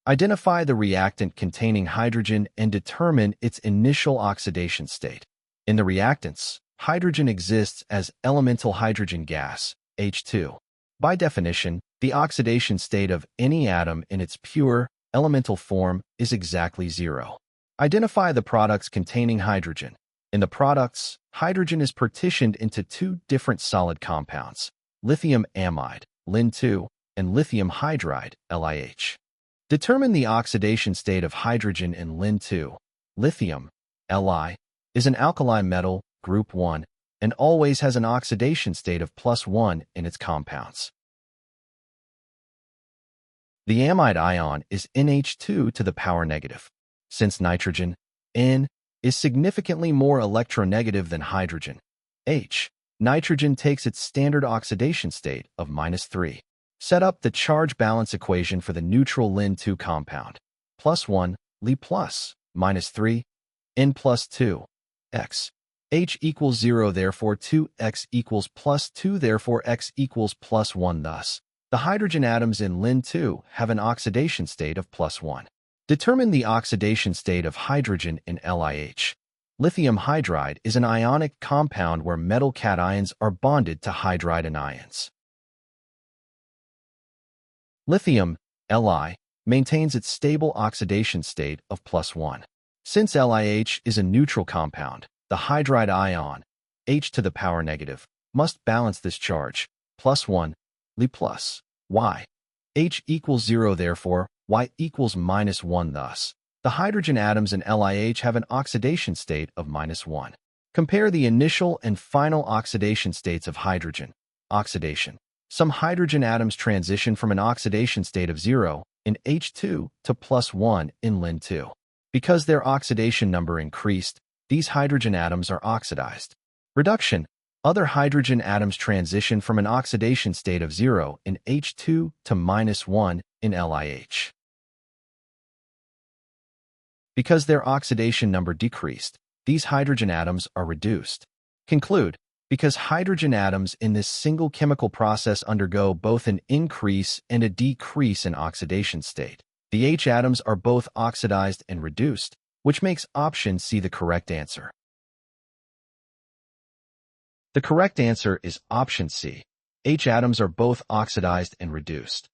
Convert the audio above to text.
Identify the reactant containing hydrogen and determine its initial oxidation state. In the reactants, hydrogen exists as elemental hydrogen gas, H2. By definition, the oxidation state of any atom in its pure, elemental form is exactly zero. Identify the products containing hydrogen. In the products, hydrogen is partitioned into two different solid compounds, lithium amide, Lin2, and lithium hydride, LiH. Determine the oxidation state of hydrogen in Lin2. Lithium, Li, is an alkali metal, group 1, and always has an oxidation state of +1 in its compounds. The amide ion is NH2 to the power negative. Since nitrogen, N, is significantly more electronegative than hydrogen, H, nitrogen takes its standard oxidation state of -3. Set up the charge balance equation for the neutral Lin2 compound. +1, Li plus, -3, N plus 2, X. H equals 0, therefore 2X equals +2, therefore X equals +1. Thus, the hydrogen atoms in Lin2 have an oxidation state of +1. Determine the oxidation state of hydrogen in LiH. Lithium hydride is an ionic compound where metal cations are bonded to hydride anions. Lithium, Li, maintains its stable oxidation state of +1. Since LiH is a neutral compound, the hydride ion, H to the power negative, must balance this charge, +1, Li plus, Y. H equals 0, therefore, Y equals -1. Thus, the hydrogen atoms in LiH have an oxidation state of -1. Compare the initial and final oxidation states of hydrogen. Oxidation. Some hydrogen atoms transition from an oxidation state of 0 in H2 to +1 in Lin2. Because their oxidation number increased, these hydrogen atoms are oxidized. Reduction. Other hydrogen atoms transition from an oxidation state of 0 in H2 to -1 in LiH. Because their oxidation number decreased, these hydrogen atoms are reduced. Conclude. Because hydrogen atoms in this single chemical process undergo both an increase and a decrease in oxidation state, the H atoms are both oxidized and reduced, which makes option C the correct answer. The correct answer is option C. H atoms are both oxidized and reduced.